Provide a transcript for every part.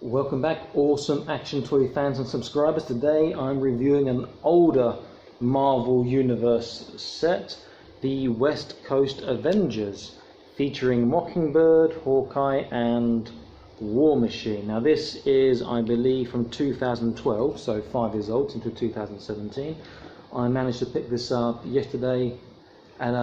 Welcome back, awesome action toy fans and subscribers. Today I'm reviewing an older Marvel Universe set, the West Coast Avengers, featuring Mockingbird, Hawkeye and War Machine. Now this is, I believe, from 2012, so 5 years old, into 2017. I managed to pick this up yesterday and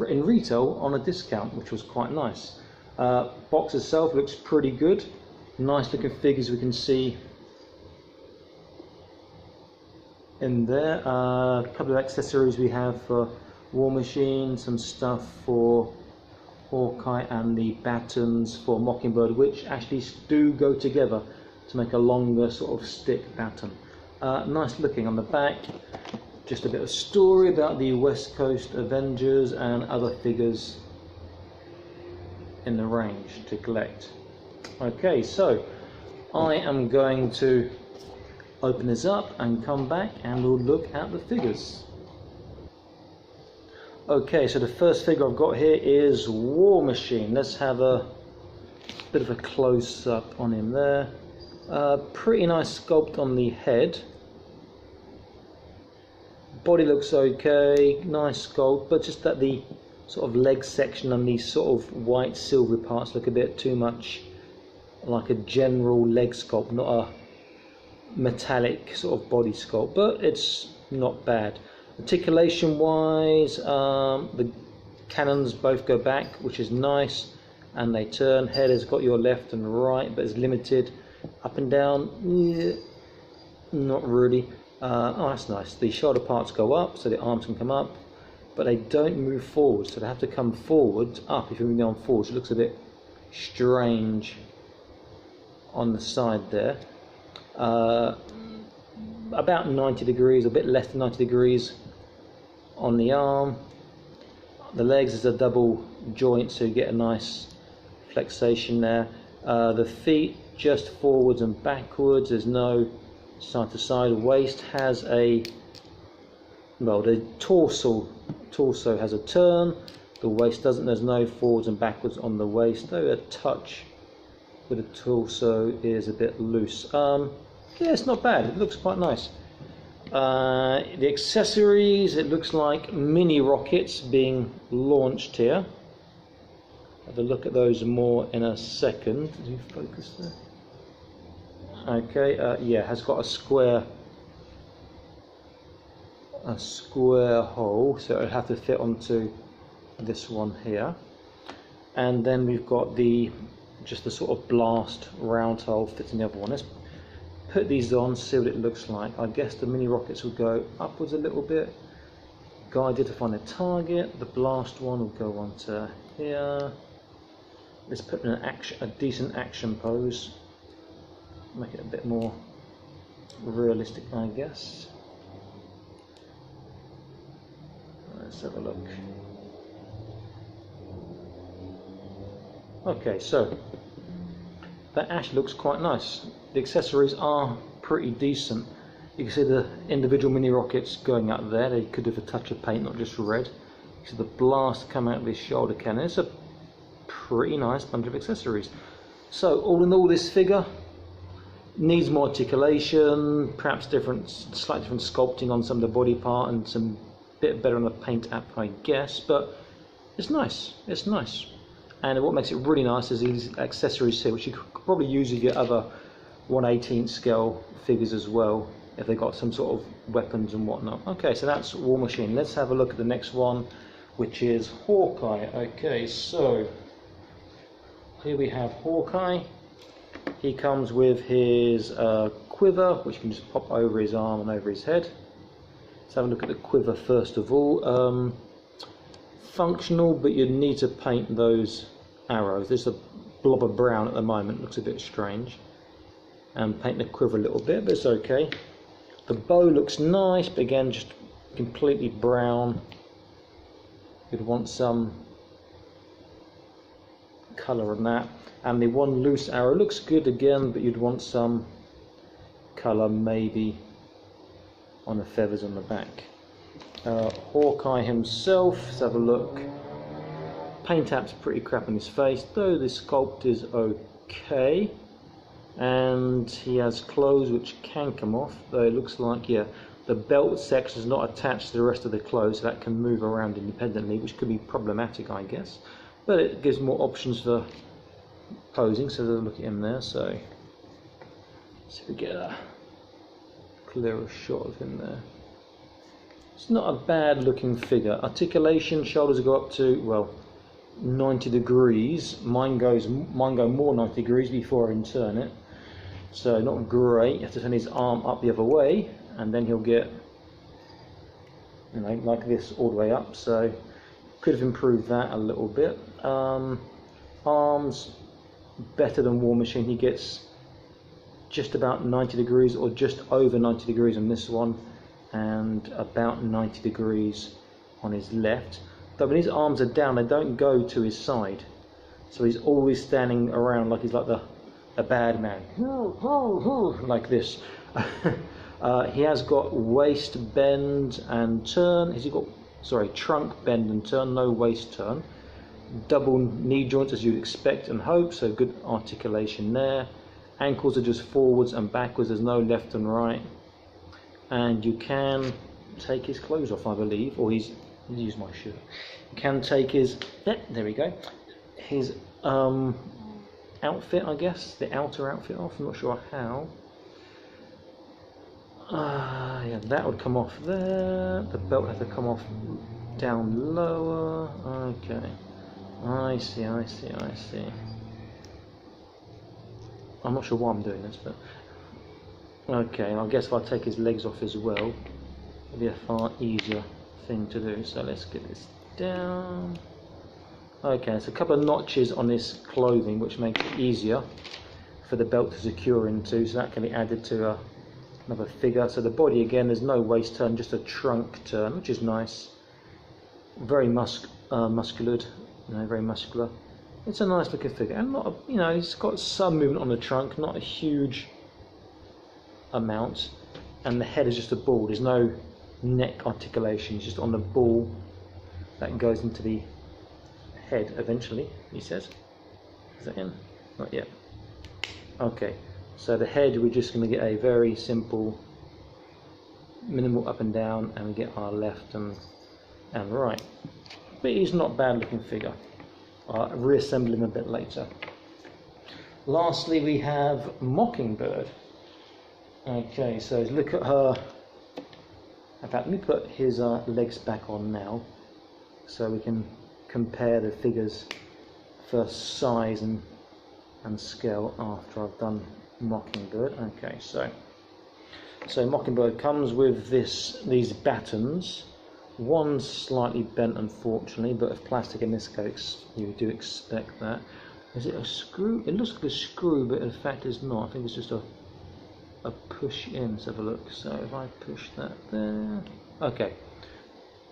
in retail on a discount, which was quite nice. Box itself looks pretty good. Nice looking figures we can see in there. A couple of accessories we have for War Machine, some stuff for Hawkeye and the battens for Mockingbird, which actually do go together to make a longer sort of stick batten. Nice looking on the back. Just a bit of story about the West Coast Avengers and other figures in the range to collect. Okay, so I am going to open this up and come back and we'll look at the figures. Okay, so the first figure I've got here is War Machine. Let's have a bit of a close-up on him there. Pretty nice sculpt on the head. Body looks okay, nice sculpt, but just that the sort of leg section and these sort of white silvery parts look a bit too much like a general leg sculpt, not a metallic sort of body sculpt, but it's not bad. Articulation wise, the cannons both go back, which is nice, and they turn. Head has got your left and right, but it's limited. Up and down, not really. Oh, that's nice. The shoulder parts go up, so the arms can come up, but they don't move forward, so they have to come forward, up. If you move down forward, it looks a bit strange on the side there. About 90 degrees, a bit less than 90 degrees on the arm. The legs is a double joint, so you get a nice flexation there. The feet just forwards and backwards, there's no side to side. Waist has a, well, the torso has a turn, the waist doesn't. There's no forwards and backwards on the waist, though a touch with the torso is a bit loose. Yeah, it's not bad, it looks quite nice. The accessories, it looks like mini rockets being launched here. Have a look at those more in a second. Did you focus there? Okay, yeah, has got a square hole, so it'll have to fit onto this one here. And then we've got just the sort of blast round hole fits in the other one. Let's put these on, see what it looks like. I guess the mini rockets will go upwards a little bit, guided to find a target. The blast one will go onto here. Let's put in a decent action pose, make it a bit more realistic, I guess. Let's have a look. Okay, so that actually looks quite nice. The accessories are pretty decent. You can see the individual mini rockets going up there. They could have a touch of paint, not just red. You see the blast come out of this shoulder cannon. It's a pretty nice bunch of accessories. So all in all, this figure needs more articulation, perhaps slightly different sculpting on some of the body part, and some bit better on the paint app, I guess. But it's nice. It's nice. And what makes it really nice is these accessories here, which you could probably use with your other 1/18 scale figures as well, if they got some sort of weapons and whatnot. Okay, so that's War Machine. Let's have a look at the next one, which is Hawkeye. Okay, so here we have Hawkeye. He comes with his quiver, which you can just pop over his arm and over his head. Let's have a look at the quiver first of all. Functional, but you need to paint those arrows. There's a blob of brown at the moment, looks a bit strange, and paint the quiver a little bit, but it's okay. The bow looks nice, but again just completely brown. You'd want some colour on that. And the one loose arrow looks good again, but you'd want some colour maybe on the feathers on the back. Hawkeye himself, let's have a look. Paint app's pretty crap on his face, though the sculpt is okay. and he has clothes which can come off, though it looks like, yeah, the belt section is not attached to the rest of the clothes, so that can move around independently, which could be problematic, I guess, but it gives more options for posing. So there's a look at him there. So see if we get a clearer shot of him there. It's not a bad looking figure. Articulation, shoulders go up to, well, 90 degrees. Mine go more 90 degrees before I can turn it, so not great. You have to turn his arm up the other way, and then he'll get, you know, like this all the way up. So could have improved that a little bit. Arms better than War Machine. He gets just about 90 degrees or just over 90 degrees on this one, and about 90 degrees on his left. But when his arms are down, they don't go to his side, so he's always standing around like he's like a bad man, like this. He has got waist bend and turn. Has he got, sorry, trunk bend and turn, no waist turn. Double knee joints as you'd expect and hope, so good articulation there. Ankles are just forwards and backwards, there's no left and right. And you can take his clothes off, I believe, or he's use my shirt. You can take his, there we go, his outfit, I guess, the outer outfit off. I'm not sure how. Yeah, that would come off there. The belt has to come off down lower. Okay, I see. I'm not sure why I'm doing this, but okay, I guess if I take his legs off as well, it'll be a far easier thing to do. So let's get this down. Okay, it's a couple of notches on this clothing which makes it easier for the belt to secure into, so that can be added to another figure. So the body, again, there's no waist turn, just a trunk turn, which is nice. Very muscular, you know, very muscular. It's a nice looking figure, and not, you know, it's got some movement on the trunk, not a huge amount, and the head is just a ball. There's no neck articulation, it's just on the ball that goes into the head eventually, he says. Is that in? Not yet. Okay, so the head, we're just going to get a very simple minimal up and down, and we get our left and right. But he's not a bad looking figure. I'll reassemble him a bit later. Lastly, we have Mockingbird. Okay, so look at her. In fact, let me put his legs back on now, so we can compare the figures for size and scale after I've done Mockingbird. Okay, so Mockingbird comes with these battens. One's slightly bent, unfortunately, but of plastic in this case, you do expect that. Is it a screw? It looks like a screw, but in fact it's not. I think it's just a push in. Let's have a look. So if I push that there, okay,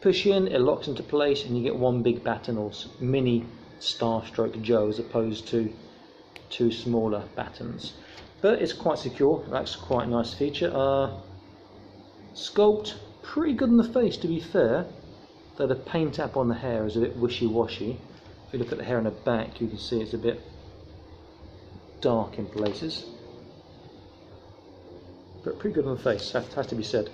push in, it locks into place, and you get one big batten, or mini Starstroke Joe, as opposed to two smaller battens. But it's quite secure. That's quite a nice feature. Sculpt pretty good in the face, to be fair, though the paint app on the hair is a bit wishy-washy. If you look at the hair on the back, you can see it's a bit dark in places, but pretty good on the face, that has to be said.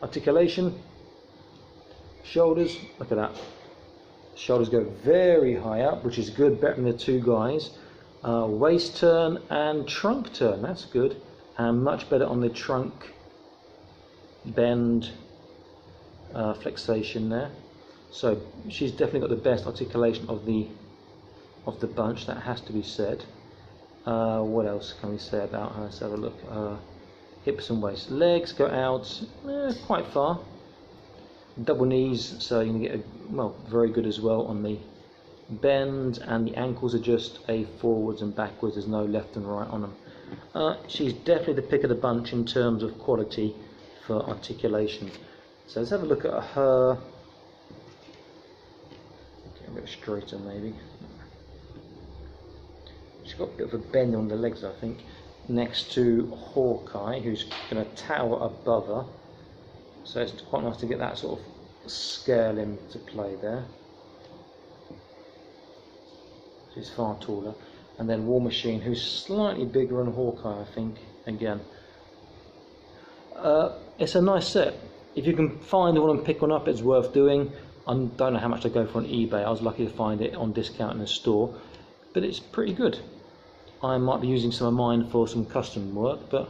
Articulation, shoulders, look at that. Shoulders go very high up, which is good, better than the two guys. Waist turn and trunk turn, that's good, and much better on the trunk bend flexation there. So she's definitely got the best articulation of the bunch, that has to be said. What else can we say about her? Let's have a look. Hips and waist. Legs go out quite far. Double knees, so you can get very good as well on the bend, and the ankles are just a forwards and backwards, there's no left and right on them. She's definitely the pick of the bunch in terms of quality for articulation. So let's have a look at her. Get a bit straighter maybe. She's got a bit of a bend on the legs, I think, next to Hawkeye, who's going to tower above her. So it's quite nice to get that sort of scale into play there. She's far taller. and then War Machine, who's slightly bigger than Hawkeye, I think, again. It's a nice set. If you can find one and pick one up, it's worth doing. I don't know how much they go for on eBay. I was lucky to find it on discount in a store, but it's pretty good. I might be using some of mine for some custom work, but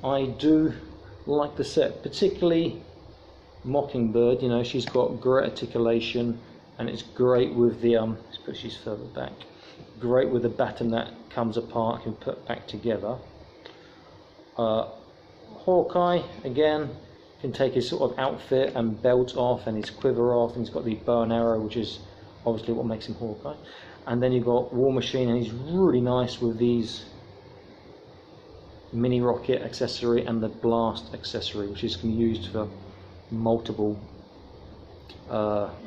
I do like the set, particularly Mockingbird. You know, she's got great articulation, and it's great with the let's put she's further back. Great with the baton that comes apart and put back together. Hawkeye, again, can take his sort of outfit and belt off and his quiver off, and he's got the bow and arrow, which is obviously what makes him Hawkeye. And then you've got War Machine, and he's really nice with these mini rocket accessory and the blast accessory, which is can be used for multiple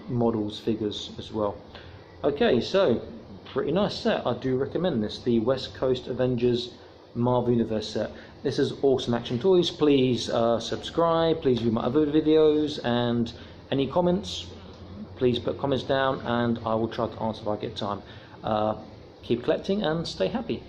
models, figures as well. Okay, so pretty nice set. I do recommend this, the West Coast Avengers Marvel Universe set. This is Awesome Action Toys. Please subscribe, please view my other videos, and any comments, please put comments down and I will try to answer if I get time. Keep collecting and stay happy.